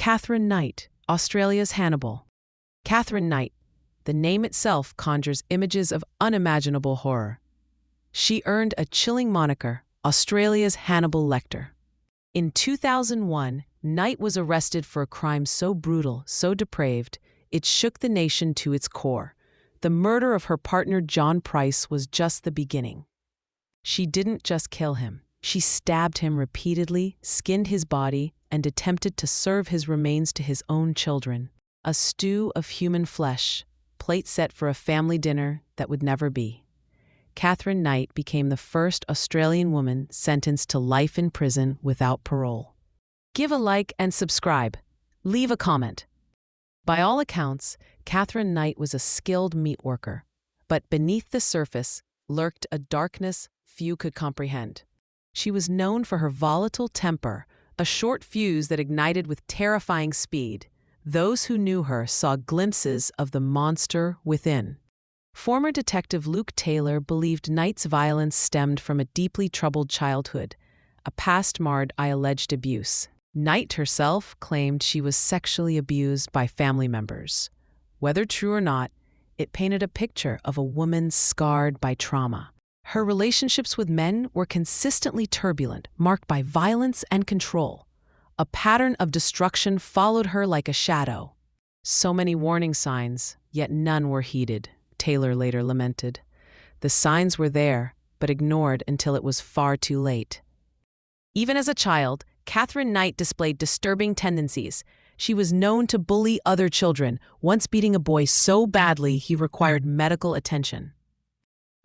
Katherine Knight, Australia's Hannibal. Katherine Knight, the name itself conjures images of unimaginable horror. She earned a chilling moniker, Australia's Hannibal Lecter. In 2001, Knight was arrested for a crime so brutal, so depraved, it shook the nation to its core. The murder of her partner John Price was just the beginning. She didn't just kill him. She stabbed him repeatedly, skinned his body, and attempted to serve his remains to his own children. A stew of human flesh, plate set for a family dinner that would never be. Katherine Knight became the first Australian woman sentenced to life in prison without parole. Give a like and subscribe. Leave a comment. By all accounts, Katherine Knight was a skilled meat worker, but beneath the surface lurked a darkness few could comprehend. She was known for her volatile temper, a short fuse that ignited with terrifying speed. Those who knew her saw glimpses of the monster within. Former Detective Luke Taylor believed Knight's violence stemmed from a deeply troubled childhood, a past marred by alleged abuse. Knight herself claimed she was sexually abused by family members. Whether true or not, it painted a picture of a woman scarred by trauma. Her relationships with men were consistently turbulent, marked by violence and control. A pattern of destruction followed her like a shadow. So many warning signs, yet none were heeded, Taylor later lamented. The signs were there, but ignored until it was far too late. Even as a child, Katherine Knight displayed disturbing tendencies. She was known to bully other children, once beating a boy so badly he required medical attention.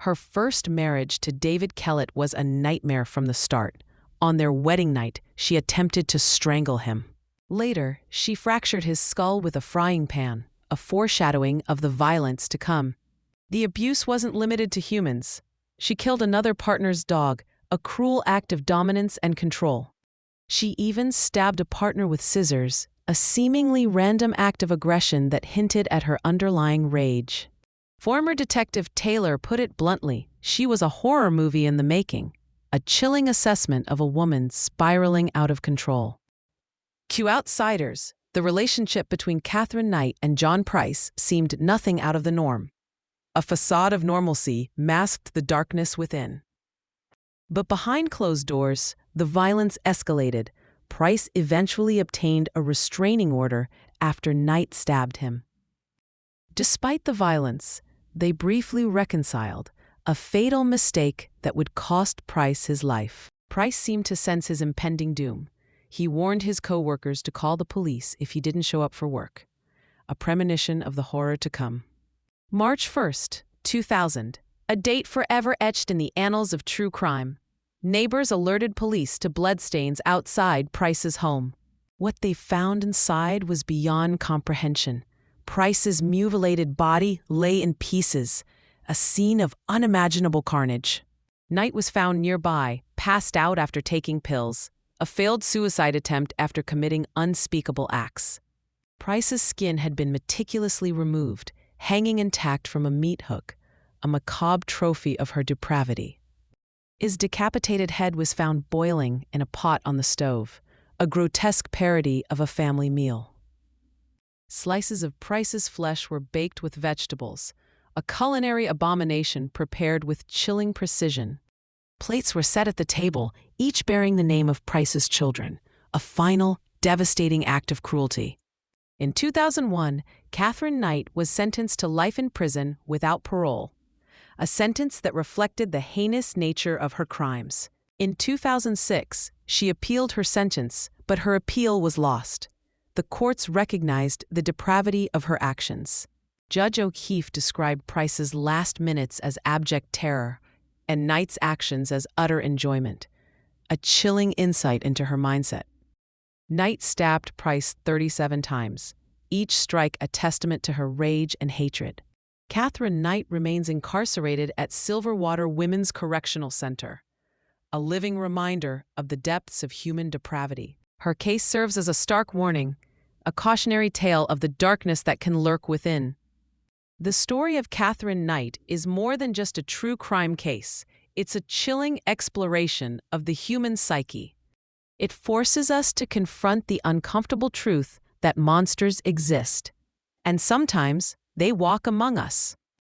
Her first marriage to David Kellett was a nightmare from the start. On their wedding night, she attempted to strangle him. Later, she fractured his skull with a frying pan, a foreshadowing of the violence to come. The abuse wasn't limited to humans. She killed another partner's dog, a cruel act of dominance and control. She even stabbed a partner with scissors, a seemingly random act of aggression that hinted at her underlying rage. Former Detective Taylor put it bluntly, she was a horror movie in the making, a chilling assessment of a woman spiraling out of control. To outsiders, the relationship between Katherine Knight and John Price seemed nothing out of the norm. A facade of normalcy masked the darkness within. But behind closed doors, the violence escalated. Price eventually obtained a restraining order after Knight stabbed him. Despite the violence, they briefly reconciled, a fatal mistake that would cost Price his life. Price seemed to sense his impending doom. He warned his co-workers to call the police if he didn't show up for work, a premonition of the horror to come. March 1st, 2000, a date forever etched in the annals of true crime. Neighbors alerted police to bloodstains outside Price's home. What they found inside was beyond comprehension. Price's mutilated body lay in pieces, a scene of unimaginable carnage. Knight was found nearby, passed out after taking pills, a failed suicide attempt after committing unspeakable acts. Price's skin had been meticulously removed, hanging intact from a meat hook, a macabre trophy of her depravity. His decapitated head was found boiling in a pot on the stove, a grotesque parody of a family meal. Slices of Price's flesh were baked with vegetables, a culinary abomination prepared with chilling precision. Plates were set at the table, each bearing the name of Price's children, a final, devastating act of cruelty. In 2001, Katherine Knight was sentenced to life in prison without parole, a sentence that reflected the heinous nature of her crimes. In 2006, she appealed her sentence, but her appeal was lost. The courts recognized the depravity of her actions. Judge O'Keefe described Price's last minutes as abject terror and Knight's actions as utter enjoyment, a chilling insight into her mindset. Knight stabbed Price 37 times, each strike a testament to her rage and hatred. Katherine Knight remains incarcerated at Silverwater Women's Correctional Center, a living reminder of the depths of human depravity. Her case serves as a stark warning, a cautionary tale of the darkness that can lurk within. The story of Katherine Knight is more than just a true crime case. It's a chilling exploration of the human psyche. It forces us to confront the uncomfortable truth that monsters exist. And sometimes they walk among us.